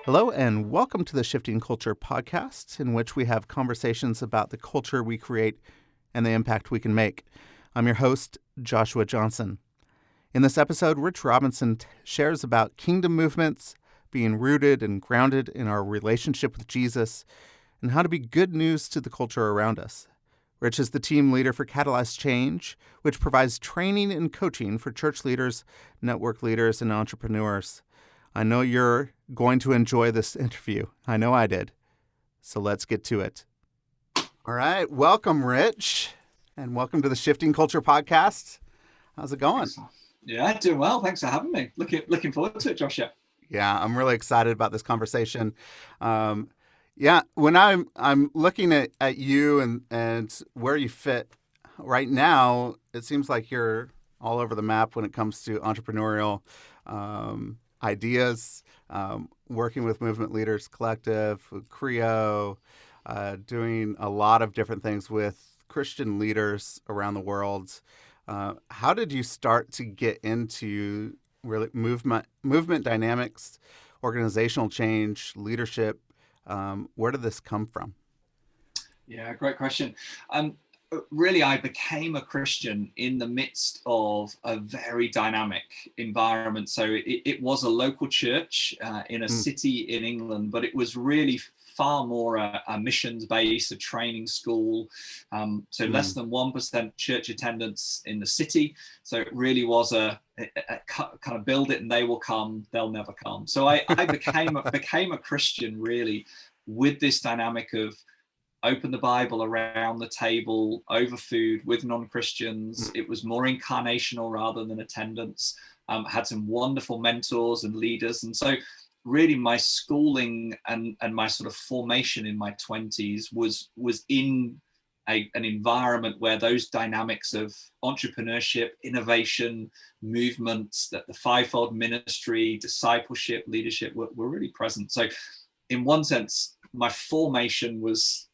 Hello, and welcome to the Shifting Culture podcast, in which we have conversations about the culture we create and the impact we can make. I'm your host, Joshua Johnson. In this episode, Rich Robinson shares about kingdom movements, being rooted and grounded in our relationship with Jesus, and how to be good news to the culture around us. Rich is the team leader for Catalyze Change, which provides training and coaching for church leaders, network leaders, and entrepreneurs. I know you're going to enjoy this interview. I know I did. So let's get to it. All right. Welcome, Rich, and welcome to the Shifting Culture podcast. How's it going? Yeah, doing well. Thanks for having me. Looking forward to it, Joshua. Yeah, I'm really excited about this conversation. When I'm looking at you and where you fit right now, it seems like you're all over the map when it comes to entrepreneurial ideas, working with Movement Leaders Collective, with Creo, doing a lot of different things with Christian leaders around the world. How did you start to get into really movement dynamics, organizational change, leadership? Where did this come from? Yeah, great question. Really, I became a Christian in the midst of a very dynamic environment. So it was a local church in a city in England, but it was really far more a missions base, a training school. So less than 1% church attendance in the city. So it really was a kind of build it and they will come, they'll never come. So I became a Christian really with this dynamic of open the Bible around the table over food with non-Christians. It was more incarnational rather than attendance. Had some wonderful mentors and leaders. And so really my schooling and my sort of formation in my 20s was in an environment where those dynamics of entrepreneurship, innovation, movements, that the fivefold ministry, discipleship, leadership were really present. So in one sense, my formation was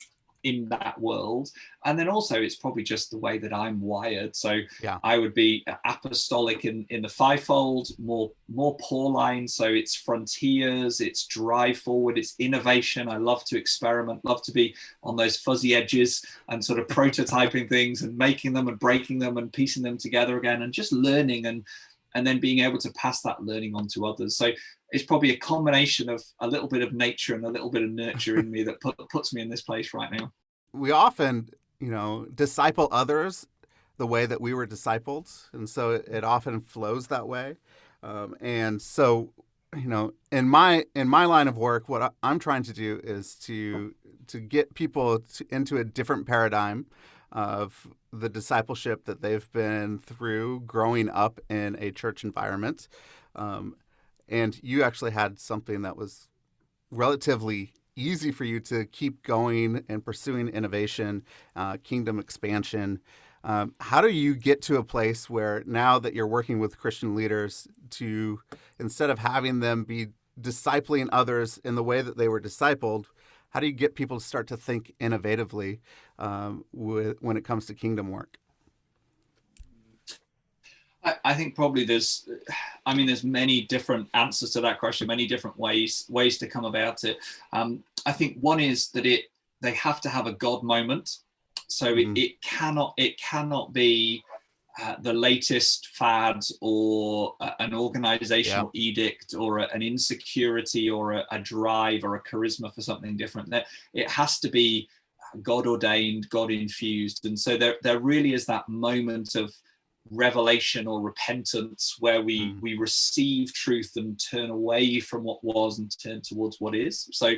in that world. And then also it's probably just the way that I'm wired. So yeah. I would be apostolic in the fivefold, more Pauline. So it's frontiers, it's drive forward, it's innovation. I love to experiment, love to be on those fuzzy edges and sort of prototyping things and making them and breaking them and piecing them together again and just learning and then being able to pass that learning on to others. So it's probably a combination of a little bit of nature and a little bit of nurture in me that puts me in this place right now. We often, disciple others the way that we were discipled. And so it often flows that way. And so, in my line of work, what I'm trying to do is to get people into a different paradigm of the discipleship that they've been through growing up in a church environment. And you actually had something that was relatively easy for you to keep going and pursuing innovation, kingdom expansion. How do you get to a place where now that you're working with Christian leaders to, instead of having them be discipling others in the way that they were discipled, how do you get people to start to think innovatively when it comes to kingdom work? I think probably there's many different answers to that question, many different ways to come about it. I think one is that they have to have a God moment. So it cannot be the latest fad or an organizational edict or an insecurity or a drive or a charisma for something different. It has to be God ordained, God infused. And so there really is that moment of revelation or repentance where we receive truth and turn away from what was and turn towards what is. So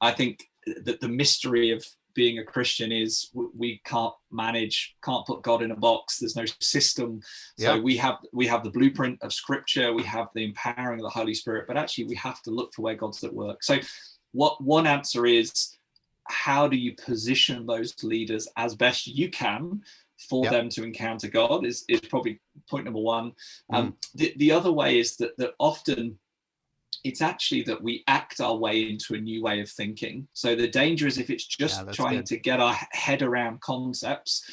I think that the mystery of being a Christian is we can't put God in a box. There's no system. So we have the blueprint of scripture, we have the empowering of the Holy Spirit, but actually we have to look for where God's at work. So what one answer is, how do you position those leaders as best you can for them to encounter God is probably point number one. The other way is that often it's actually that we act our way into a new way of thinking. So the danger is if it's just trying to get our head around concepts,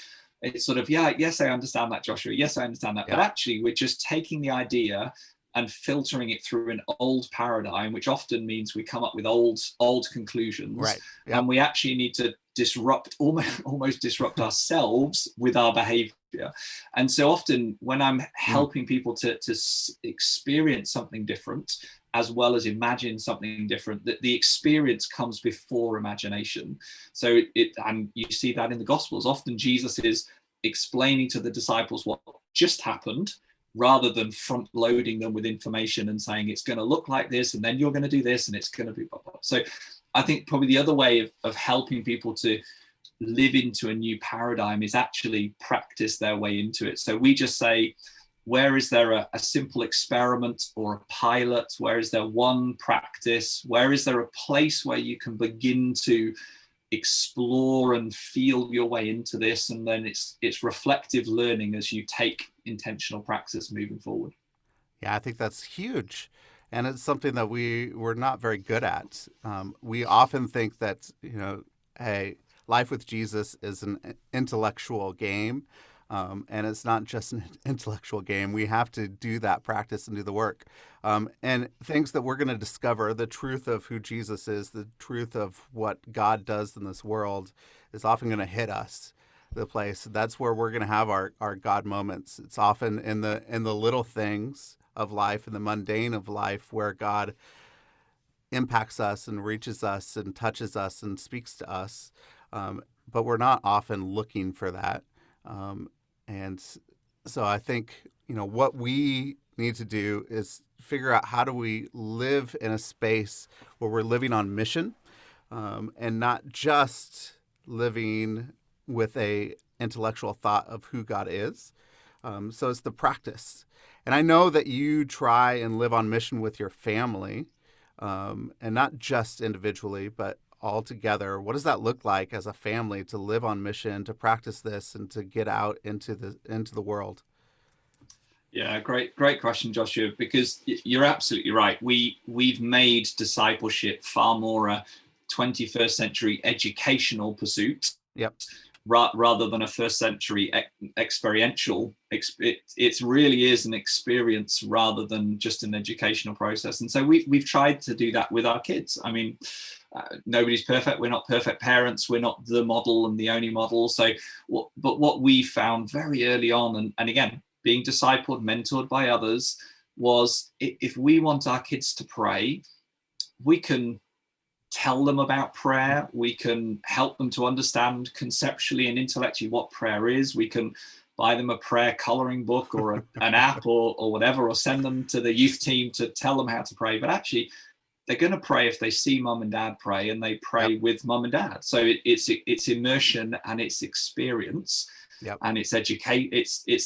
it's sort of, yes, I understand that, Joshua. Yes, I understand that. But actually, we're just taking the idea and filtering it through an old paradigm, which often means we come up with old conclusions. Right. Yep. And we actually need to almost disrupt ourselves with our behavior. And so often when I'm helping people to experience something different, as well as imagine something different, that the experience comes before imagination. So and you see that in the Gospels. Often Jesus is explaining to the disciples what just happened, rather than front loading them with information and saying it's going to look like this, and then you're going to do this, and it's going to be blah, blah. So I think probably the other way of helping people to live into a new paradigm is actually practice their way into it. So we just say, where is there a simple experiment or a pilot? Where is there one practice? Where is there a place where you can begin to explore and feel your way into this? And then it's reflective learning as you take intentional practice moving forward. Yeah, I think that's huge. And it's something that we're not very good at. We often think that, hey, life with Jesus is an intellectual game. And it's not just an intellectual game. We have to do that practice and do the work. And things that we're going to discover, the truth of who Jesus is, the truth of what God does in this world is often going to hit us, the place. That's where we're going to have our God moments. It's often in the little things of life, in the mundane of life, where God impacts us and reaches us and touches us and speaks to us. But we're not often looking for that. And so I think, what we need to do is figure out how do we live in a space where we're living on mission, and not just living with a intellectual thought of who God is. So it's the practice. And I know that you try and live on mission with your family, and not just individually, but all together. What does that look like as a family to live on mission, to practice this, and to get out into the world? Yeah, great question, Joshua, because you're absolutely right. We've made discipleship far more a 21st century educational pursuit. Yep. Rather than a first century experiential. It really is an experience rather than just an educational process. And so we've tried to do that with our kids. I mean, nobody's perfect. We're not perfect parents. We're not the model and the only model. So, but what we found very early on, and again, being discipled, mentored by others, was if we want our kids to pray, we can tell them about prayer. We can help them to understand conceptually and intellectually what prayer is. We can buy them a prayer coloring book or an app or whatever, or send them to the youth team to tell them how to pray. But actually, they're going to pray if they see mum and dad pray, and they pray Yep. with mum and dad. So it's immersion and it's experience. Yep. And it's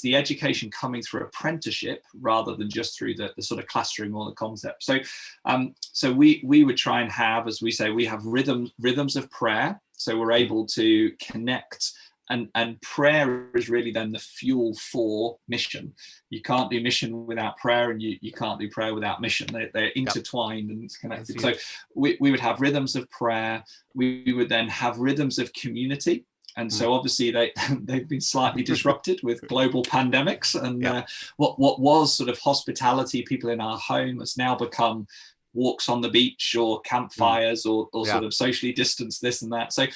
the education coming through apprenticeship rather than just through the sort of classroom or the concept. So we would try and have, as we say, we have rhythms of prayer. So we're able to connect, and prayer is really then the fuel for mission. You can't do mission without prayer, and you can't do prayer without mission. They're intertwined and connected. So we would have rhythms of prayer. We would then have rhythms of community. And so obviously they've been slightly disrupted with global pandemics, and what was sort of hospitality, people in our home, has now become walks on the beach or campfires or sort of socially distanced this and that. So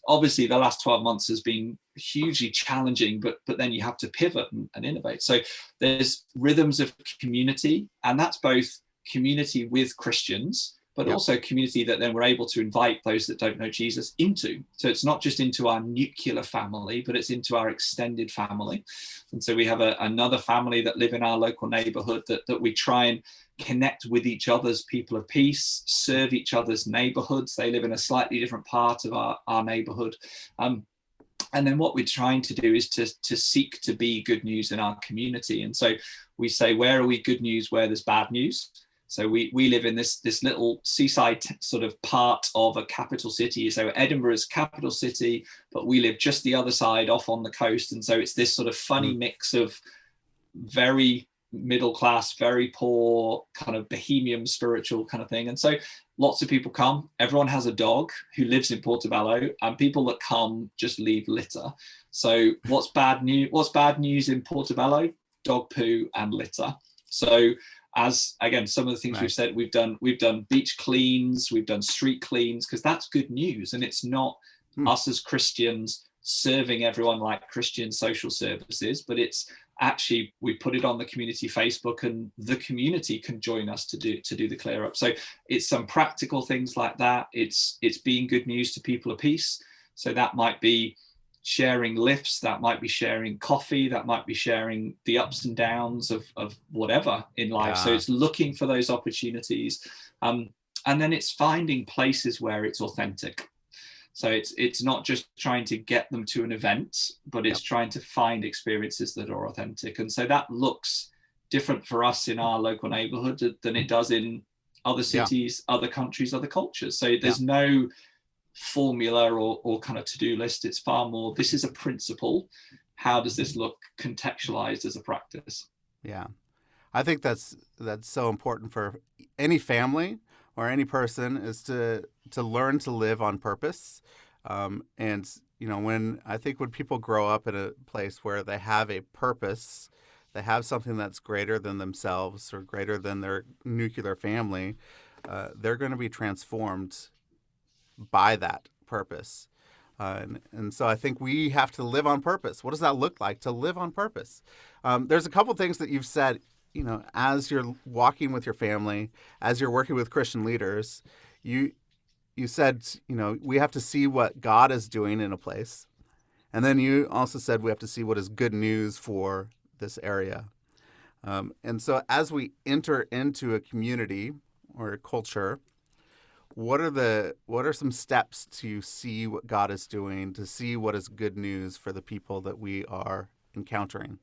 obviously the last 12 months has been hugely challenging, but then you have to pivot and innovate. So there's rhythms of community, and that's both community with Christians, but also community that then we're able to invite those that don't know Jesus into. So it's not just into our nuclear family, but it's into our extended family. And so we have another family that live in our local neighborhood that we try and connect with each other's people of peace, serve each other's neighborhoods. They live in a slightly different part of our neighborhood. And then what we're trying to do is to seek to be good news in our community. And so we say, where are we good news where there's bad news? So we live in this little seaside sort of part of a capital city. So Edinburgh is capital city, but we live just the other side off on the coast. And so it's this sort of funny mix of very middle class, very poor, kind of bohemian spiritual kind of thing. And so lots of people come. Everyone has a dog who lives in Portobello, and people that come just leave litter. So what's bad news? What's bad news in Portobello? Dog poo and litter. So as again, some of the things we've Right. said, we've done beach cleans, we've done street cleans, because that's good news. And it's not Hmm. us as Christians serving everyone like Christian social services, but it's actually, we put it on the community Facebook, and the community can join us to do the clear up. So it's some practical things like that. It's being good news to people of peace. So that might be sharing lifts, that might be sharing coffee, that might be sharing the ups and downs of whatever in life. So Yeah. it's looking for those opportunities, and then it's finding places where it's authentic. So it's not just trying to get them to an event, but it's Yep. trying to find experiences that are authentic. And so that looks different for us in our local neighborhood than it does in other Yeah. cities, other countries, other cultures. So Yeah. there's no formula or kind of to-do list. It's far more, this is a principle. How does this look contextualized as a practice? Yeah. I think that's so important for any family or any person is to learn to live on purpose. And when I think when people grow up in a place where they have a purpose, they have something that's greater than themselves or greater than their nuclear family, they're going to be transformed by that purpose. And so I think we have to live on purpose. What does that look like to live on purpose? There's a couple things that you've said, as you're walking with your family, as you're working with Christian leaders, you you said, we have to see what God is doing in a place. And then you also said we have to see what is good news for this area. And so as we enter into a community or a culture, what are some steps to see what God is doing, to see what is good news for the people that we are encountering?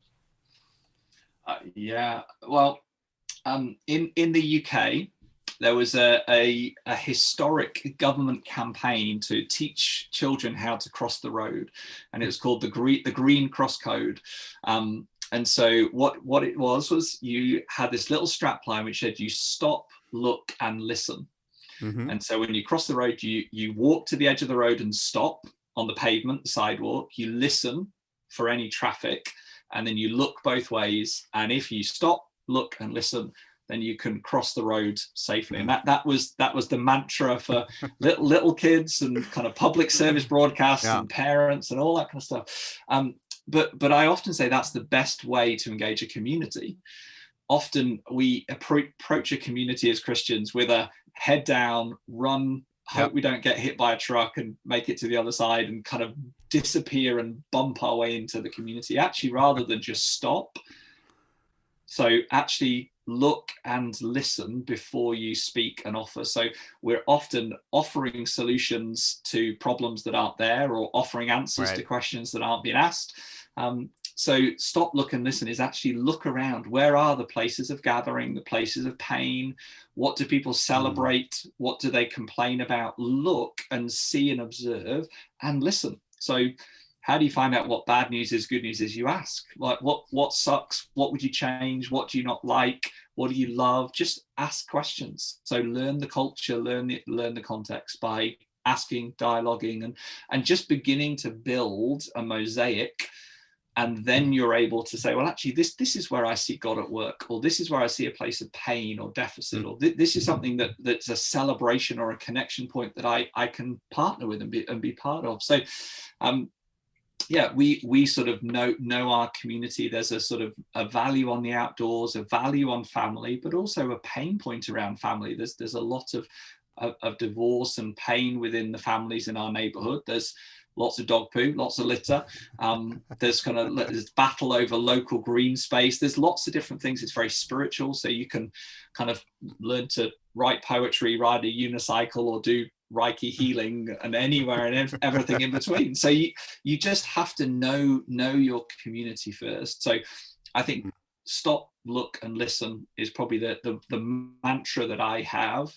Yeah, well, in the UK, there was a historic government campaign to teach children how to cross the road, and it was called the Green Cross Code. And so what it was you had this little strap line which said you stop, look, and listen. Mm-hmm. And so when you cross the road, you walk to the edge of the road and stop on the pavement, the sidewalk. You listen for any traffic, and then you look both ways. And if you stop, look, and listen, then you can cross the road safely. And that was the mantra for little kids and kind of public service broadcasts Yeah. and parents and all that kind of stuff. But I often say that's the best way to engage a community. Often we approach a community as Christians with a head down, run, hope Yep. we don't get hit by a truck and make it to the other side and kind of disappear and bump our way into the community, actually, rather than just stop. So actually look and listen before you speak and offer. So we're often offering solutions to problems that aren't there, or offering answers to Right. questions that aren't being asked. So stop, look, and listen is actually look around. Where are the places of gathering, the places of pain? What do people Mm. celebrate? What do they complain about? Look and see and observe and listen. So how do you find out what bad news is, good news is? You ask, like, what sucks? What would you change? What do you not like? What do you love? Just ask questions. So learn the culture, learn the context by asking, dialoguing, and just beginning to build a mosaic. And then you're able to say, well, actually, this is where I see God at work, or this is where I see a place of pain or deficit, Mm. or this is something that's a celebration or a connection point that I can partner with and be part of. So yeah, we sort of know our community. There's a sort of a value on the outdoors, a value on family, but also a pain point around family. There's a lot of divorce and pain within the families in our neighborhood. There's lots of dog poo, lots of litter. There's battle over local green space. There's lots of different things. It's very spiritual. So you can kind of learn to write poetry, ride a unicycle, or do Reiki healing, and anywhere and everything in between. So you just have to know your community first. So I think stop, look, and listen is probably the mantra that I have,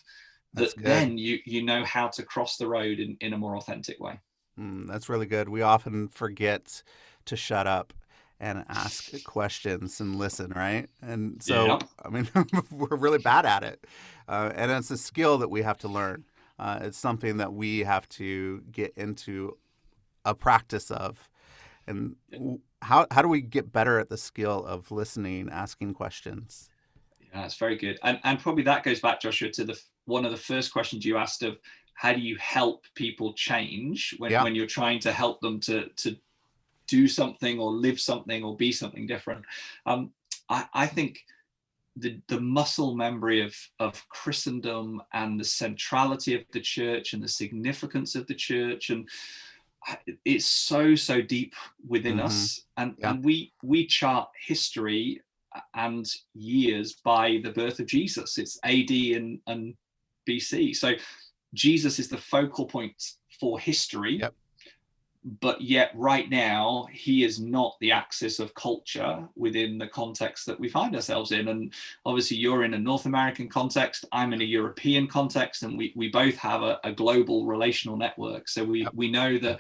that That's good. then you know how to cross the road in a more authentic way. That's really good. We often forget to shut up and ask questions and listen, right? And so, Yep. I mean, we're really bad at it. And it's a skill that we have to learn. It's something that we have to get into a practice of. And how do we get better at the skill of listening, asking questions? Yeah, that's very good. And probably that goes back, Joshua, to the one of the first questions you asked of how do you help people change Yeah. when you're trying to help them to do something or live something or be something different. I think the muscle memory of Christendom and the centrality of the church and the significance of the church, and it's so deep within Mm-hmm. us, and Yeah. we chart history and years by the birth of Jesus. It's AD and BC. So Jesus is the focal point for history, Yep. but yet right now he is not the axis of culture within the context that we find ourselves in. And obviously you're in a North American context, I'm in a European context, and we both have a global relational network, so Yep. we know the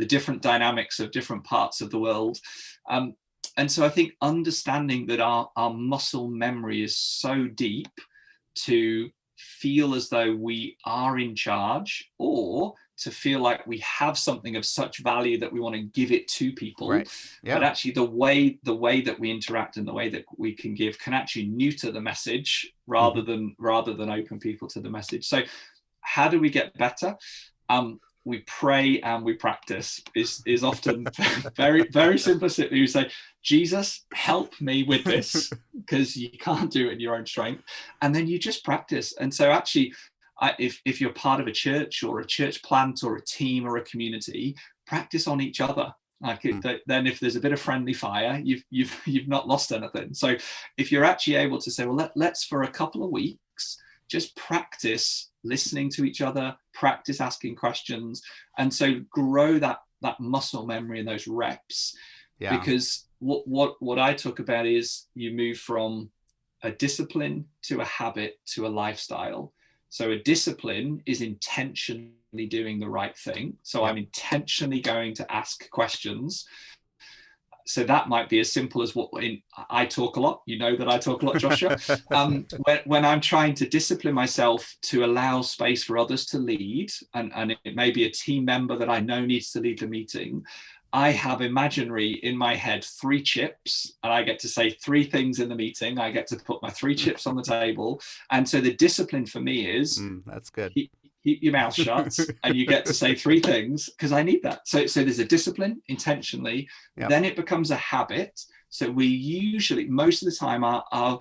different dynamics of different parts of the world. And so I think understanding that our muscle memory is so deep to feel as though we are in charge, or to feel like we have something of such value that we want to give it to people. Right. But Yeah. actually the way that we interact and the way that we can give can actually neuter the message Mm-hmm. rather than open people to the message. So how do we get better? We pray and we practice is often very simplistic. You say, Jesus, help me with this, because you can't do it in your own strength. And then you just practice. And so actually, if you're part of a church or a church plant or a team or a community, practice on each other. Like then if there's a bit of friendly fire, you've not lost anything. So if you're actually able to say, well, let's for a couple of weeks just practice listening to each other, practice asking questions, and so grow that muscle memory and those reps. Yeah. Because what I talk about is you move from a discipline to a habit to a lifestyle. So a discipline is intentionally doing the right thing. So Yep. I'm intentionally going to ask questions. So that might be as simple as I talk a lot. You know that I talk a lot, Joshua. When I'm trying to discipline myself to allow space for others to lead, and it may be a team member that I know needs to lead the meeting, I have imaginary in my head 3 chips, and I get to say 3 things in the meeting. I get to put my 3 chips on the table. And so the discipline for me is That's good. keep your mouth shut, and you get to say 3 things, because I need that. So there's a discipline intentionally. Yep. Then it becomes a habit. So we usually, most of the time, our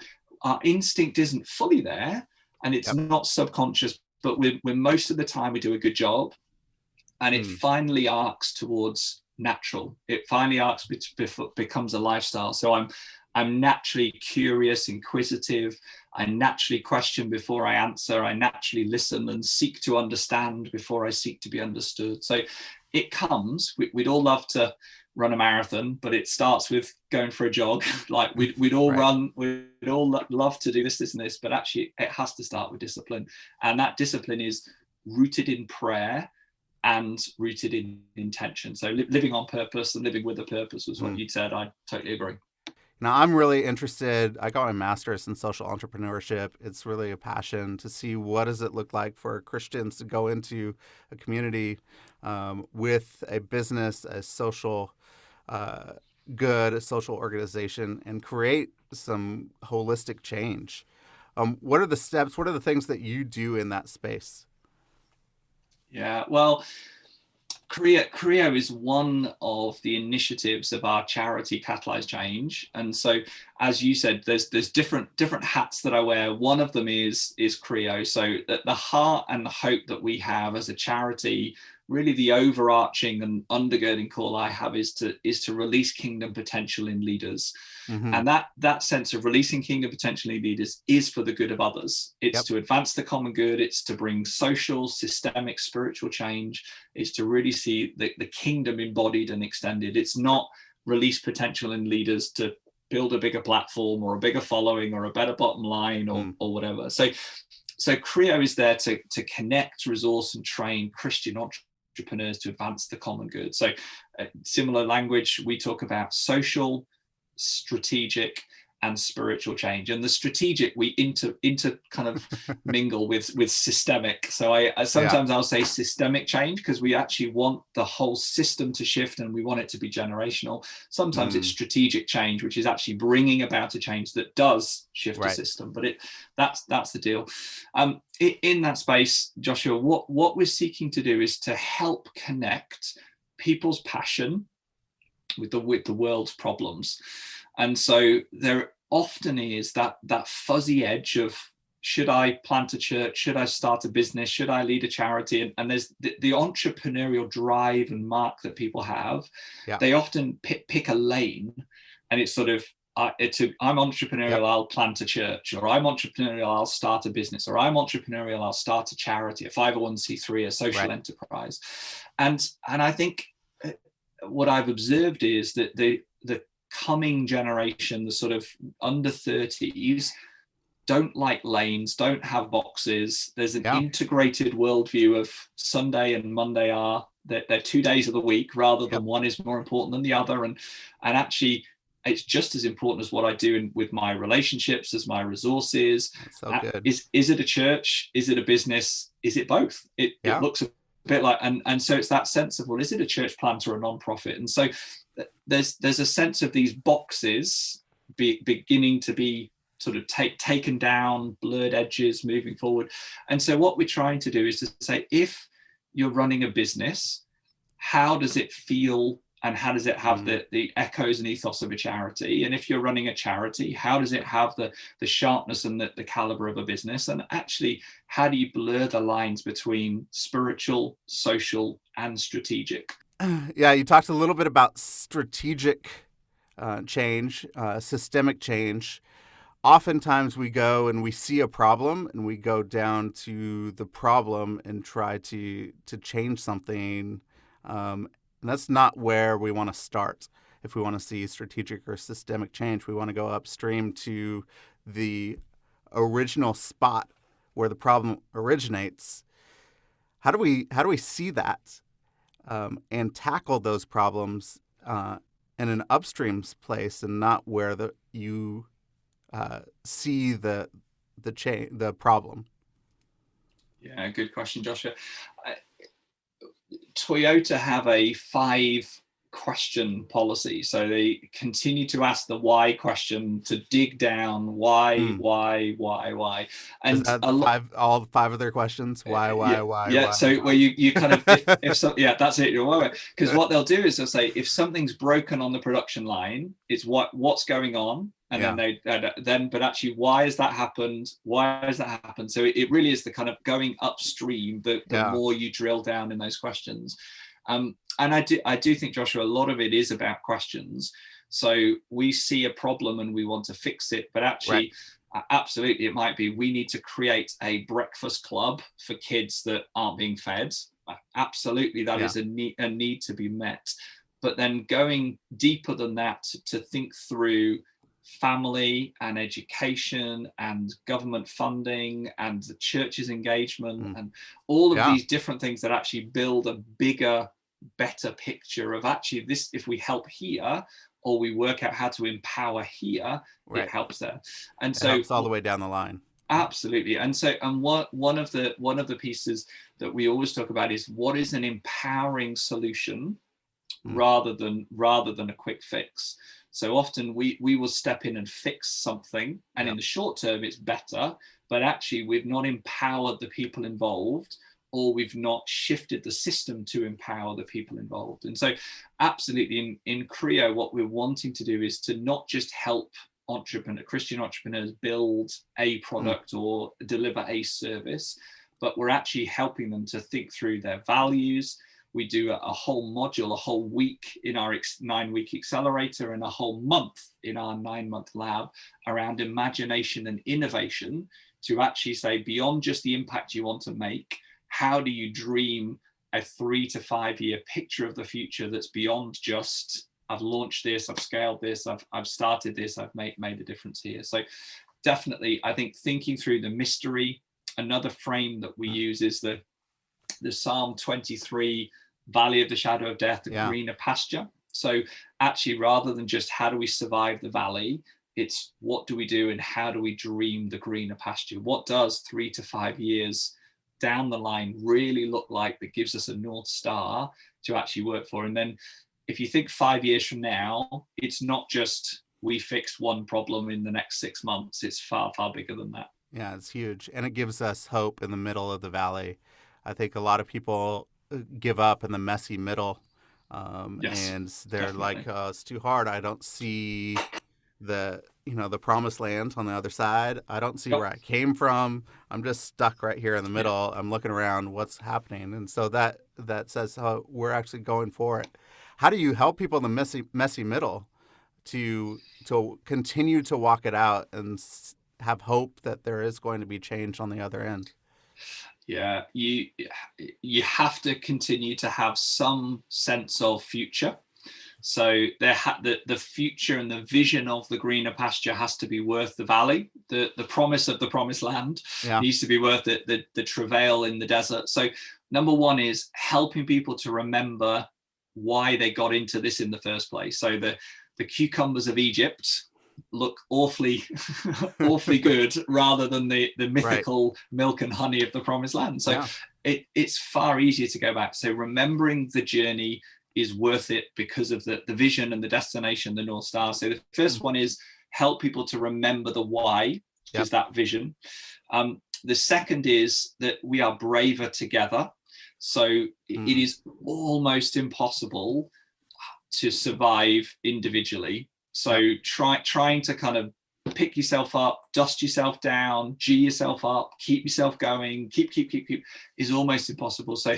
instinct isn't fully there, and it's Yep. not subconscious, but we're most of the time we do a good job. And it finally arcs towards natural. It finally arcs becomes a lifestyle. So I'm naturally curious, inquisitive. I naturally question before I answer. I naturally listen and seek to understand before I seek to be understood. So it comes. We'd all love to run a marathon, but it starts with going for a jog. Like we'd all right. we'd all love to do this and this, but actually it has to start with discipline. And that discipline is rooted in prayer and rooted in intention. So living on purpose and living with a purpose was what you said. I totally agree. Now, I'm really interested. I got my master's in social entrepreneurship. It's really a passion to see what does it look like for Christians to go into a community with a business, a social good, a social organization, and create some holistic change. What are the steps? What are the things that you do in that space? Yeah, well, Creo is one of the initiatives of our charity Catalyze Change. And so, as you said, there's different hats that I wear. One of them is Creo. So the heart and the hope that we have as a charity, really the overarching and undergirding call I have is to release kingdom potential in leaders. Mm-hmm. And that sense of releasing kingdom potential in leaders is for the good of others. It's to advance the common good. It's to bring social, systemic, spiritual change. It's to really see the kingdom embodied and extended. It's not release potential in leaders to build a bigger platform or a bigger following or a better bottom line or whatever. So Creo is there to connect, resource, and train Christian entrepreneurs to advance the common good. So similar language, we talk about social, strategic, and spiritual change. And the strategic we into kind of mingle with systemic. So I sometimes I'll say systemic change because we actually want the whole system to shift and we want it to be generational. Sometimes it's strategic change, which is actually bringing about a change that does shift a system. But that's the deal. In that space, Joshua, what we're seeking to do is to help connect people's passion with the world's problems. And so there often is that fuzzy edge of, should I plant a church? Should I start a business? Should I lead a charity? And there's the entrepreneurial drive and mark that people have. They often pick a lane, and it's sort of, I'm entrepreneurial, I'll plant a church, or I'm entrepreneurial, I'll start a business, or I'm entrepreneurial, I'll start a charity, a 501c3, a social enterprise. And I think what I've observed is that the coming generation, the sort of under 30s, don't like lanes, don't have boxes. There's an integrated worldview of Sunday and Monday are they're 2 days of the week, rather than one is more important than the other. And actually, it's just as important as what I do with my relationships, as my resources. So good. Is it a church? Is it a business? Is it both? It looks a bit like, and so it's that sense of, well, is it a church plant or a non-profit? And so there's a sense of these boxes beginning to be sort of taken down, blurred edges, moving forward. And so what we're trying to do is to say, if you're running a business, how does it feel, and how does it have the echoes and ethos of a charity? And if you're running a charity, how does it have the sharpness and the caliber of a business? And actually, how do you blur the lines between spiritual, social, and strategic? Yeah, you talked a little bit about strategic change, systemic change. Oftentimes we go and we see a problem and we go down to the problem and try to change something. And that's not where we want to start. If we want to see strategic or systemic change, we want to go upstream to the original spot where the problem originates. How do we see that and tackle those problems in an upstream place, and not where you see the problem? Yeah, good question, Joshua. Toyota have a 5-question policy, so they continue to ask the why question, to dig down why. And is that all 5 of their questions? Why? Yeah. So where you kind of, if so, that's it. Because what they'll do is they'll say, if something's broken on the production line, it's what's going on. And then but actually, why has that happened? So it really is the kind of going upstream, the more you drill down in those questions. And I do think, Joshua, a lot of it is about questions. So we see a problem and we want to fix it, but actually, absolutely, it might be, we need to create a breakfast club for kids that aren't being fed. Absolutely, that is a need to be met. But then going deeper than that, to think through family and education and government funding and the church's engagement and all of these different things that actually build a bigger, better picture of, actually, this, if we help here, or we work out how to empower here, it helps there. And so it helps all the way down the line. Absolutely. And so, and one of the pieces that we always talk about is, what is an empowering solution rather than a quick fix. So often we will step in and fix something, and in the short term it's better, but actually we've not empowered the people involved, or we've not shifted the system to empower the people involved. And so absolutely in Creo, what we're wanting to do is to not just help Christian entrepreneurs build a product or deliver a service, but we're actually helping them to think through their values. We do a whole module, a whole week in our 9-week accelerator, and a whole month in our 9-month lab around imagination and innovation, to actually say, beyond just the impact you want to make, how do you dream a 3 to 5 year picture of the future that's beyond just, I've launched this, I've scaled this, I've started this, I've made a difference here. So definitely, I think thinking through the mystery. Another frame that we use is the Psalm 23, valley of the shadow of death, the greener pasture. So actually, rather than just how do we survive the valley, It's what do we do and how do we dream the greener pasture? What does 3 to 5 years down the line really look like that gives us a North Star to actually work for? And then if you think 5 years from now, it's not just we fixed one problem in the next 6 months. It's far, far bigger than that. Yeah, it's huge. And it gives us hope in the middle of the valley. I think a lot of people give up in the messy middle. Yes, And they're like, definitely. oh, it's too hard. I don't see the promised land on the other side. I don't see where Yep. I came from. I'm just stuck right here in the Yeah. middle. I'm looking around what's happening. And so that says how we're actually going for it. How do you help people in the messy middle to continue to walk it out and have hope that there is going to be change on the other end? Yeah, you have to continue to have some sense of future. So the future and the vision of the greener pasture has to be worth the valley. The promise of the promised land Yeah. needs to be worth the travail in the desert. So number one is helping people to remember why they got into this in the first place. So the cucumbers of Egypt look awfully awfully good rather than the Right. mythical milk and honey of the promised land. So Yeah. it's far easier to go back. So remembering the journey is worth it because of the vision and the destination, the North Star. So the Mm. first one is help people to remember the why, which Yep. is that vision. The second is that we are braver together. So it Mm. is almost impossible to survive individually. Yep. So trying to kind of pick yourself up, dust yourself down, G yourself up, keep yourself going, keep is almost impossible. So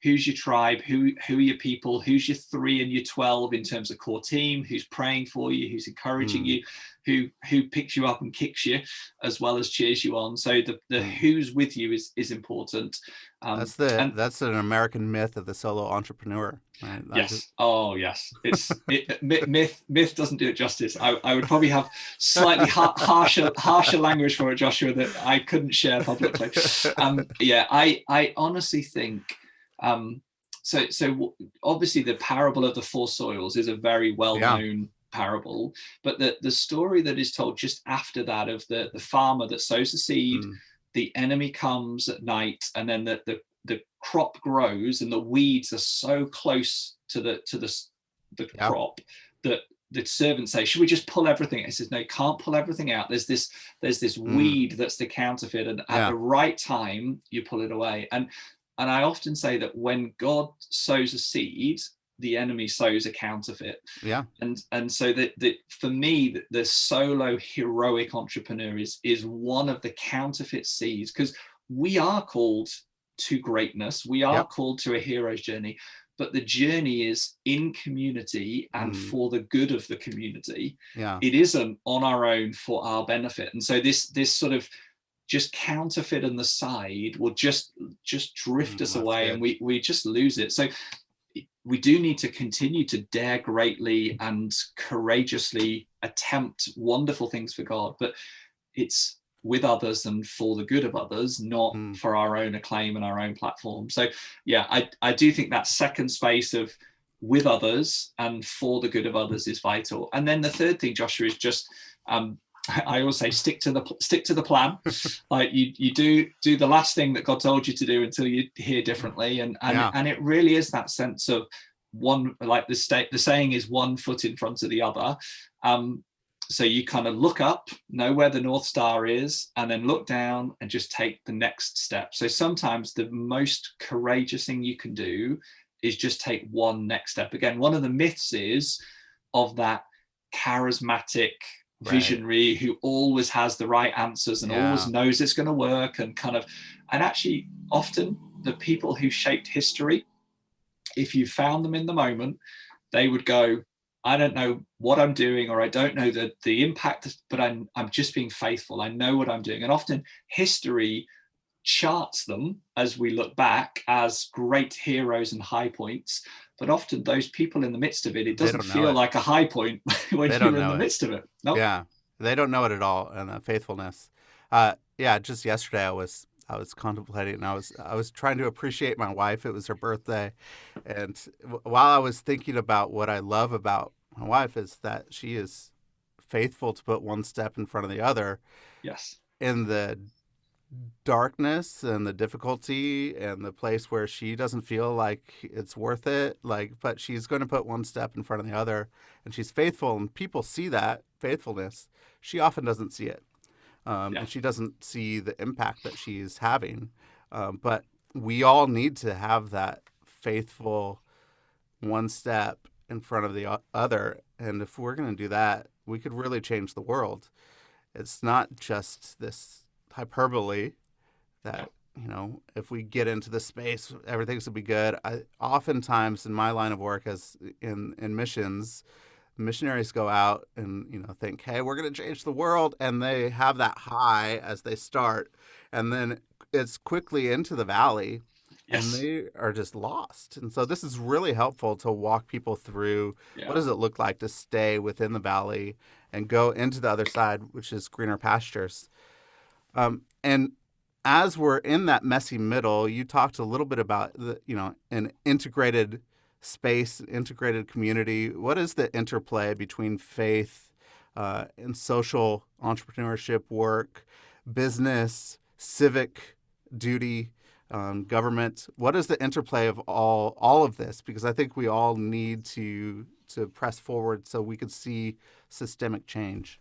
who's your tribe? Who are your people? Who's your 3 and your 12 in terms of core team? Who's praying for you? Who's encouraging Mm. you? Who picks you up and kicks you, as well as cheers you on? So the Mm. who's with you is important. And That's an American myth of the solo entrepreneur, right? yes. Oh, yes. Myth doesn't do it justice. I would probably have slightly harsher language for it, Joshua, that I couldn't share publicly. Yeah, I honestly think. Um, so obviously the parable of the 4 soils is a very well Yeah. known parable, but the story that is told just after that of the farmer that sows the seed, Mm. the enemy comes at night, and then the crop grows and the weeds are so close to the Yeah. crop that the servants say, should we just pull everything out? He says, no, you can't pull everything out. There's this Mm. weed that's the counterfeit, and at Yeah. the right time you pull it away. And I often say that when God sows a seed, the enemy sows a counterfeit. Yeah. And so that for me, the solo heroic entrepreneur is one of the counterfeit seeds, because we are called to greatness, we are Yep. called to a hero's journey, but the journey is in community and Mm. for the good of the community. Yeah. It isn't on our own for our benefit. And so this sort of just counterfeit on the side will just drift us That's away, and good. we just lose it. So we do need to continue to dare greatly and courageously attempt wonderful things for God, but it's with others and for the good of others, not Mm. for our own acclaim and our own platform. So yeah, I do think that second space of with others and for the good of others is vital. And then the third thing, Joshua, is just I always say stick to the plan. Like you do the last thing that God told you to do until you hear differently, Yeah. and it really is that sense of one, like the saying is one foot in front of the other. So you kind of look up, know where the North Star is, and then look down and just take the next step. So sometimes the most courageous thing you can do is just take one next step. Again, one of the myths is of that charismatic Right. visionary who always has the right answers and always Yeah. knows it's going to work, and actually often the people who shaped history, if you found them in the moment, they would go, I don't know what I'm doing, or I don't know the impact, but I'm just being faithful. I know what I'm doing. And often history charts them as we look back as great heroes and high points. But often those people in the midst of it, it They doesn't don't know feel it. like a high point when They don't you're in know the it. midst of it. Nope. Yeah. They don't know it at all. And faithfulness. Yeah. Just yesterday, I was contemplating, and I was trying to appreciate my wife. It was her birthday, and while I was thinking about what I love about my wife is that she is faithful to put one step in front of the other Yes. in the darkness and the difficulty and the place where she doesn't feel like it's worth it, like, but she's going to put one step in front of the other, and she's faithful, and people see that faithfulness. She often doesn't see it, Yeah. and she doesn't see the impact that she's having. But we all need to have that faithful one step in front of the other, and if we're going to do that, we could really change the world. It's not just this hyperbole Yeah. that, if we get into the space, everything's gonna be good. Oftentimes in my line of work, as in missions, missionaries go out and think, hey, we're gonna change the world, and they have that high as they start, and then it's quickly into the valley, and Yes. they are just lost. And so this is really helpful to walk people through what Yeah. does it look like to stay within the valley and go into the other side, which is greener pastures. And as we're in that messy middle, you talked a little bit about an integrated space, integrated community. What is the interplay between faith and social entrepreneurship work, business, civic duty, government? What is the interplay of all of this? Because I think we all need to press forward so we could see systemic change.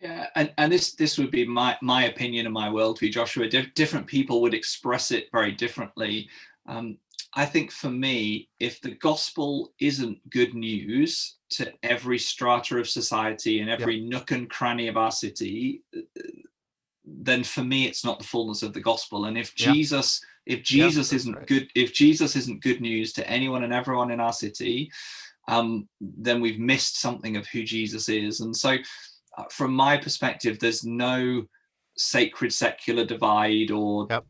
Yeah, and this would be my opinion and my worldview, Joshua. Different people would express it very differently. I think for me, if the gospel isn't good news to every strata of society and Yep. every nook and cranny of our city, then for me it's not the fullness of the gospel. And if Yeah. Jesus if Yeah. Jesus That's isn't right. good if Jesus isn't good news to anyone and everyone in our city, then we've missed something of who Jesus is. And so from my perspective, there's no sacred secular divide or Yep.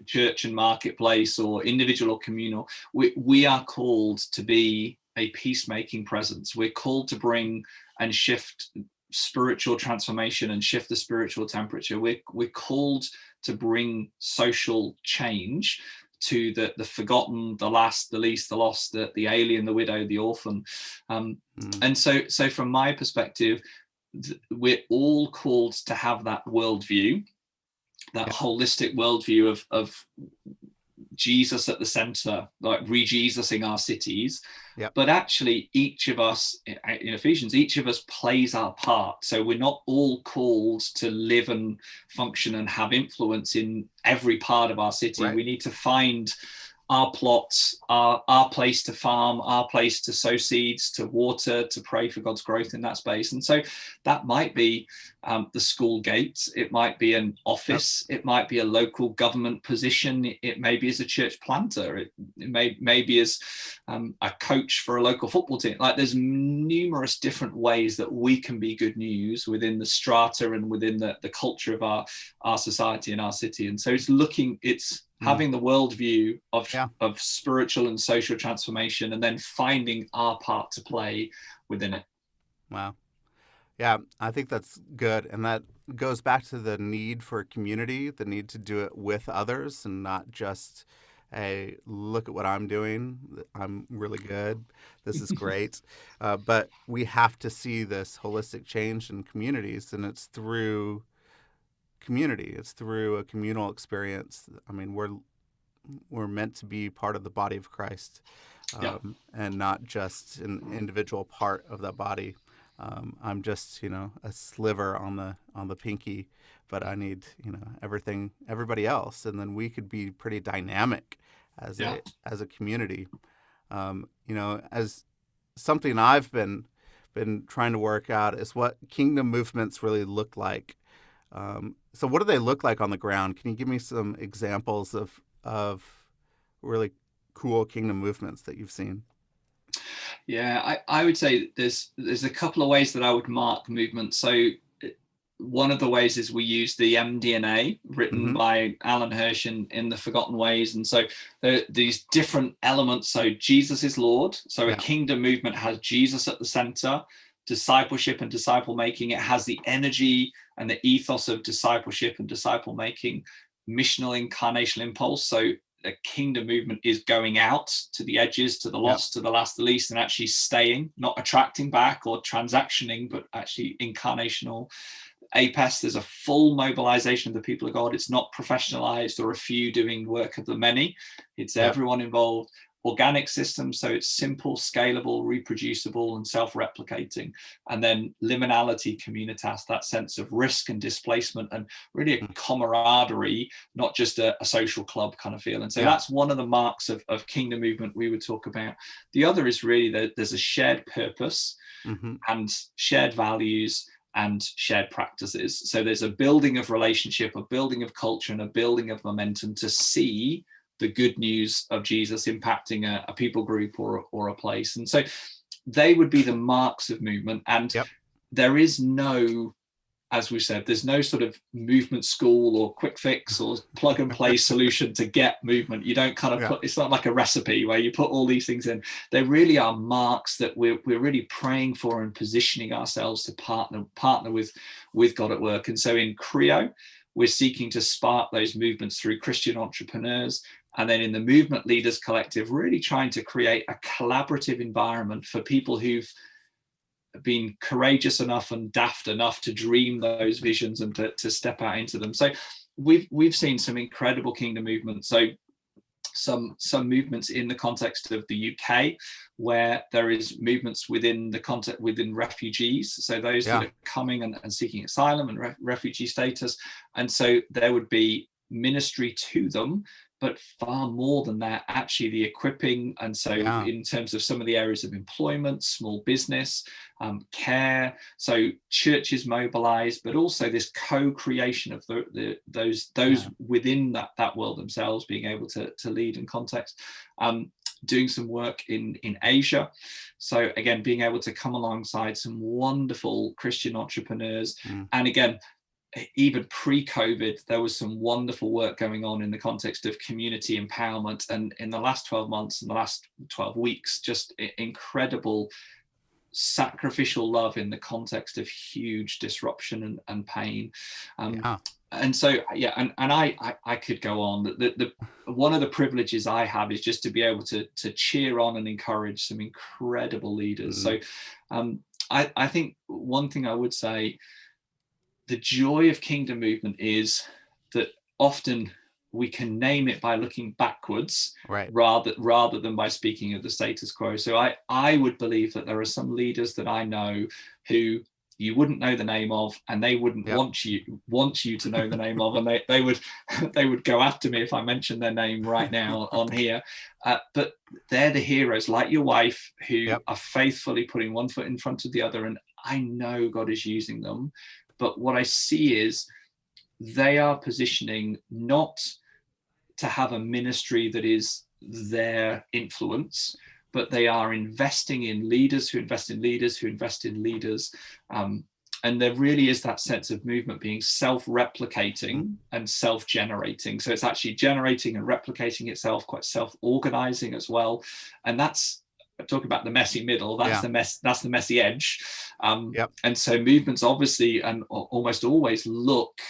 church and marketplace or individual or communal. We are called to be a peacemaking presence. We're called to bring and shift spiritual transformation and shift the spiritual temperature. We're called to bring social change to the forgotten, the last, the least, the lost, the alien, the widow, the orphan. Mm. And so from my perspective, we're all called to have that worldview, that Yep. holistic worldview of Jesus at the center, like re-Jesusing our cities. Yep. But actually, each of us in Ephesians, each of us plays our part. So we're not all called to live and function and have influence in every part of our city. Right. We need to find our plots, our place to farm, our place to sow seeds, to water, to pray for God's growth in that space. And so that might be the school gates, it might be an Yep. office, it might be a local government position, it may be as a church planter, it may be as a coach for a local football team. Like there's numerous different ways that we can be good news within the strata and within the culture of our society and our city. And so it's having the worldview Yeah. of spiritual and social transformation, and then finding our part to play within it. Wow. Yeah, I think that's good. And that goes back to the need for community, the need to do it with others and not just, hey, look at what I'm doing. I'm really good. This is great. But we have to see this holistic change in communities, and it's through community. It's through a communal experience. I mean, we're meant to be part of the body of Christ, Yeah. and not just an individual part of that body. I'm just a sliver on the pinky, but I need everybody else, and then we could be pretty dynamic as Yeah. a community. As something I've been trying to work out is what kingdom movements really look like. So what do they look like on the ground? Can you give me some examples of really cool kingdom movements that you've seen? Yeah, I would say there's a couple of ways that I would mark movement. So one of the ways is we use the MDNA written Mm-hmm. by Alan Hirsch in The Forgotten Ways. And so these different elements. So Jesus is Lord. So a Yeah. kingdom movement has Jesus at the center, discipleship and disciple making. It has the energy and the ethos of discipleship and disciple making, missional incarnational impulse. So a kingdom movement is going out to the edges, to the Yep. lost, to the last, the least, and actually staying, not attracting back or transactioning, but actually incarnational. APES, there's a full mobilization of the people of God. It's not professionalized or a few doing work of the many. It's Yep. everyone involved. Organic system, so it's simple, scalable, reproducible, and self-replicating. And then liminality, communitas, that sense of risk and displacement, and really a camaraderie, not just a social club kind of feel. And so Yeah. that's one of the marks of kingdom movement we would talk about. The other is really that there's a shared purpose and shared values and shared practices. So there's a building of relationship, a building of culture, and a building of momentum to see the good news of Jesus impacting a people group or a place. And so they would be the marks of movement. And Yep. there is no, as we said, there's no sort of movement school or quick fix or plug and play solution to get movement. You don't kind of put, it's not like a recipe where you put all these things in. They really are marks that we're really praying for and positioning ourselves to partner with God at work. And so in Creo, we're seeking to spark those movements through Christian entrepreneurs. And then in the Movement Leaders Collective, really trying to create a collaborative environment for people who've been courageous enough and daft enough to dream those visions and to step out into them. So we've seen some incredible kingdom movements. So some movements in the context of the UK, where there is movements within the context within refugees, so those that are coming and seeking asylum and refugee status, and so there would be ministry to them, but far more than that, actually the equipping. And so in terms of some of the areas of employment, small business, care, so churches mobilized, but also this co-creation of those within that world themselves being able to lead in context. Doing some work in Asia. So again, being able to come alongside some wonderful Christian entrepreneurs. And again, even pre-COVID, there was some wonderful work going on in the context of community empowerment. And in the last 12 months and the last 12 weeks, just incredible sacrificial love in the context of huge disruption and pain. And so, and I could go on. The one of the privileges I have is just to be able to cheer on and encourage some incredible leaders. So I think one thing I would say, the joy of kingdom movement is that often we can name it by looking backwards, rather than by speaking of the status quo. So I would believe that there are some leaders that I know who you wouldn't know the name of, and they wouldn't want you to know the name of, and they would go after me if I mentioned their name right now on here. But they're the heroes, like your wife, who are faithfully putting one foot in front of the other, and I know God is using them. But what I see is they are positioning not to have a ministry that is their influence, but they are investing in leaders who invest in leaders who invest in leaders. And there really is that sense of movement being self-replicating and self-generating. So it's actually generating and replicating itself, quite self-organizing as well. And that's, talk about the messy middle, that's the messy edge. And so movements obviously and almost always look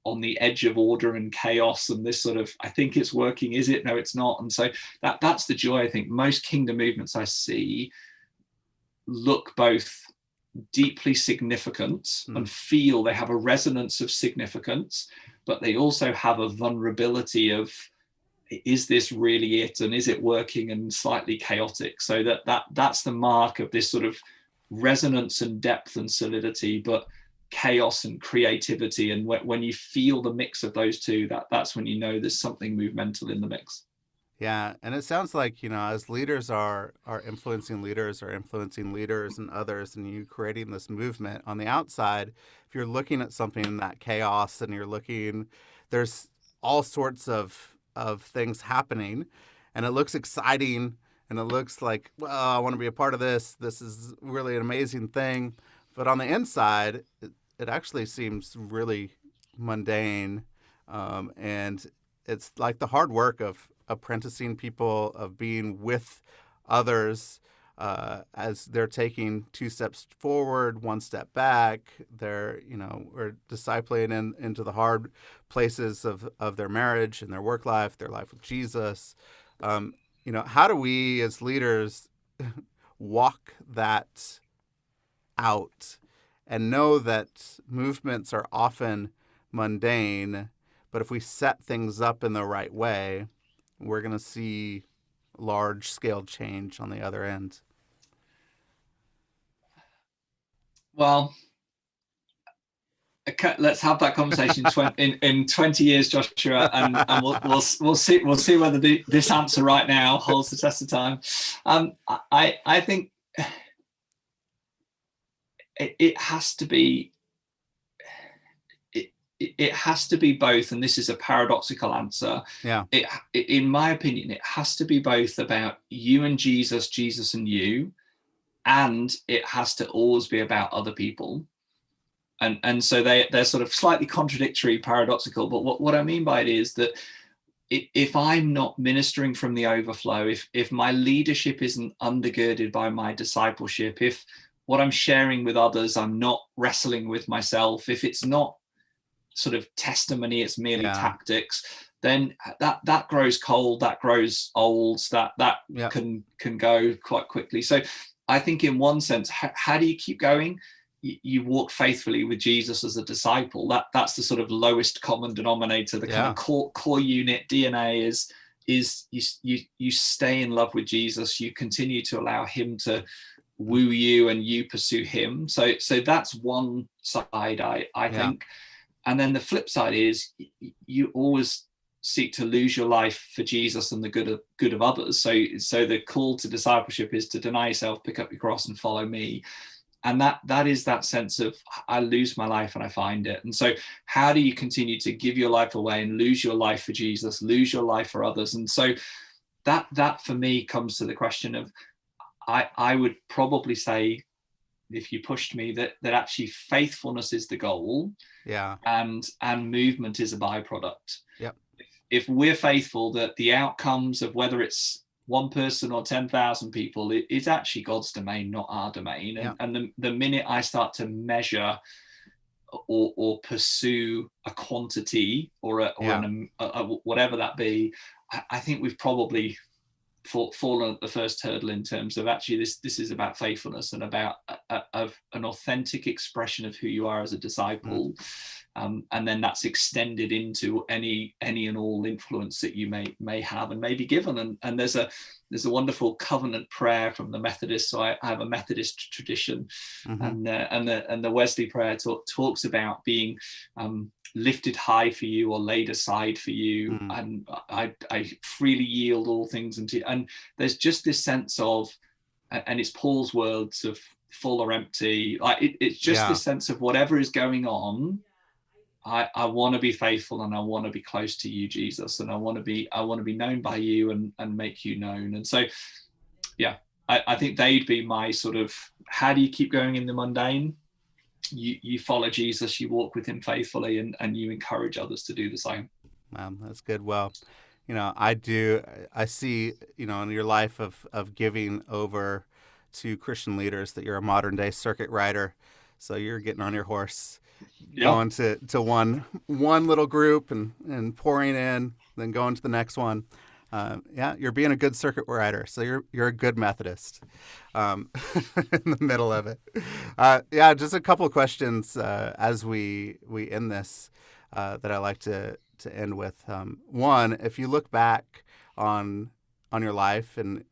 on the edge of order and chaos and this sort of, I think it's working, is it? No, it's not. And so that's the joy. I think most kingdom movements I see look both deeply significant and feel they have a resonance of significance, but they also have a vulnerability of, is this really it, and is it working, and slightly chaotic. So that's the mark of this sort of resonance and depth and solidity, but chaos and creativity. And when you feel the mix of those two, that's when you know there's something movemental in the mix. Yeah, and it sounds like, as leaders are influencing leaders and others, and you creating this movement on the outside, if you're looking at something in that chaos and you're looking, there's all sorts of things happening, and it looks exciting, and it looks like, well, I want to be a part of this. This is really an amazing thing. But on the inside, it actually seems really mundane, and it's like the hard work of apprenticing people, of being with others, as they're taking 2 steps forward, 1 step back. They're, we're discipling into the hard places of their marriage and their work life, their life with Jesus. How do we as leaders walk that out and know that movements are often mundane, but if we set things up in the right way, we're going to see large scale change on the other end? Well, okay, let's have that conversation in 20 years, Joshua, and we'll see whether this answer right now holds the test of time. I think it has to be it has to be both, and this is a paradoxical answer. Yeah. In my opinion, it has to be both about you and Jesus, Jesus and you, and it has to always be about other people. And so they're sort of slightly contradictory, paradoxical. But what I mean by it is that if I'm not ministering from the overflow, if my leadership isn't undergirded by my discipleship, if what I'm sharing with others, I'm not wrestling with myself, if it's not sort of testimony, it's merely tactics, then that grows cold, that grows old, that can go quite quickly. So I think in one sense, how do you keep going? You walk faithfully with Jesus as a disciple. That's the sort of lowest common denominator. The kind of core unit DNA is you stay in love with Jesus. You continue to allow him to woo you and you pursue him. So that's one side, I think. And then the flip side is you always seek to lose your life for Jesus and the good of others. So the call to discipleship is to deny yourself, pick up your cross and follow me. And that is that sense of I lose my life and I find it. And so how do you continue to give your life away and lose your life for Jesus, lose your life for others? And so that for me comes to the question of I would probably say, if you pushed me, that actually faithfulness is the goal, and movement is a byproduct. If we're faithful, that the outcomes of whether it's one person or 10,000 people is actually God's domain, not our domain. And the minute I start to measure or pursue a quantity or whatever that be, I think we've probably fallen at the first hurdle in terms of actually this is about faithfulness and about an authentic expression of who you are as a disciple. And then that's extended into any and all influence that you may have and may be given. And there's a wonderful covenant prayer from the Methodists. So I have a Methodist tradition, and the Wesley prayer talks about being lifted high for you or laid aside for you, and I freely yield all things unto you. And there's just this sense of, and it's Paul's words of full or empty, like it's just this sense of whatever is going on, I want to be faithful and I want to be close to you, Jesus, and I want to be known by you and make you known. And so I think they'd be my sort of, how do you keep going in the mundane? You follow Jesus, you walk with him faithfully, and you encourage others to do the same. That's good. Well, I see, in your life of giving over to Christian leaders that you're a modern day circuit rider. So you're getting on your horse, going to one little group and pouring in, then going to the next one. You're being a good circuit rider. So you're a good Methodist in the middle of it. Just a couple of questions as we end this that I like to end with. One, if you look back on your life and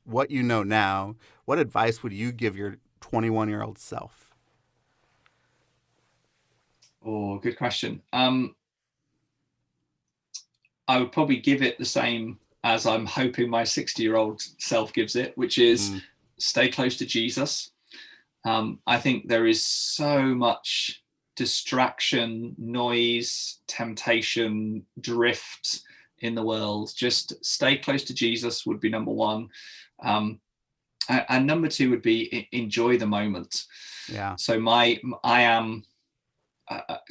what you know now, what advice would you give your 21-year-old self? Oh, good question. I would probably give it the same as I'm hoping my 60-year-old self gives it, which is stay close to Jesus. I think there is so much distraction, noise, temptation, drift in the world. Just stay close to Jesus would be number one. And number two would be enjoy the moment. So I am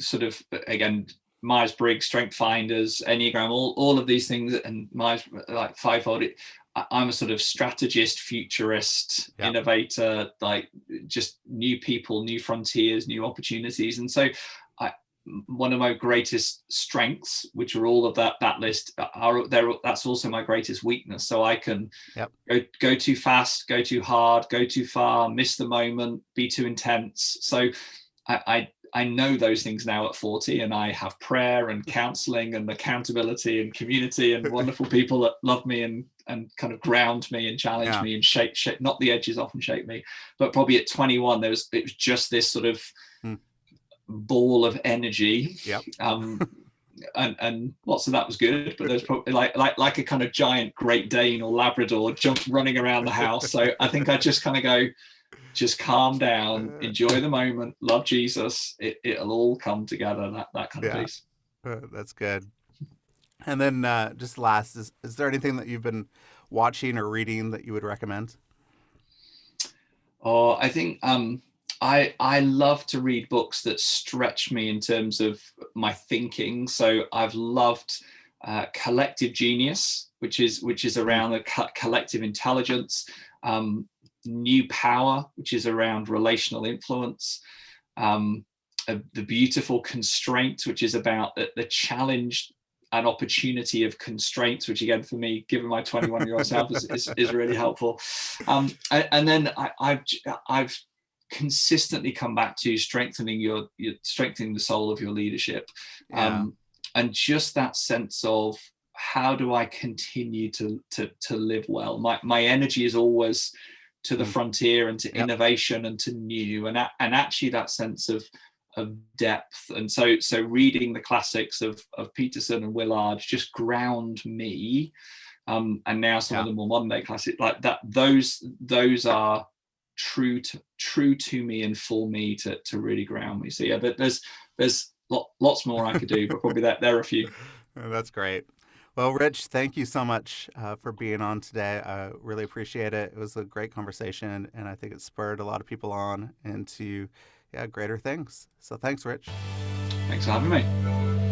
sort of, again, Myers-Briggs, Strength Finders, Enneagram, all of these things, and Myers, like fivefold. I'm a sort of strategist, futurist, Yeah. innovator, like just new people, new frontiers, new opportunities. And so I, one of my greatest strengths, which are all of that list, are there. That's also my greatest weakness. So I can Yep. go too fast, go too hard, go too far, miss the moment, be too intense. So I know those things now at 40, and I have prayer and counseling and accountability and community and wonderful people that love me and kind of ground me and challenge Yeah. me and shake knock the edges off and shake me. But probably at 21, it was just this sort of Mm. ball of energy. Yep. And lots of that was good, but there's probably like a kind of giant Great Dane or Labrador running around the house. So I think I just kind of go, just calm down, enjoy the moment, love Jesus. It'll all come together. That kind of Yeah. piece. That's good. And then just last, is there anything that you've been watching or reading that you would recommend? Oh, I think I love to read books that stretch me in terms of my thinking. So I've loved Collective Genius, which is Mm. around the collective intelligence. New Power, which is around relational influence. The Beautiful Constraint, which is about the challenge and opportunity of constraints, which again for me, given my 21-year-old self, is really helpful. And then I've consistently come back to strengthening strengthening the soul of your leadership, Yeah. and just that sense of how do I continue to live well. My energy is always to the Mm. frontier and to Yep. innovation and to new, and actually that sense of depth. And so reading the classics of Peterson and Willard just ground me, and now some of Yeah. the more modern day classics like that, those are true to me and for me to really ground me. So yeah, there's lots more I could do, but probably there are a few. That's great. Well, Rich, thank you so much for being on today. I really appreciate it. It was a great conversation, and I think it spurred a lot of people on into greater things. So thanks, Rich. Thanks for having me.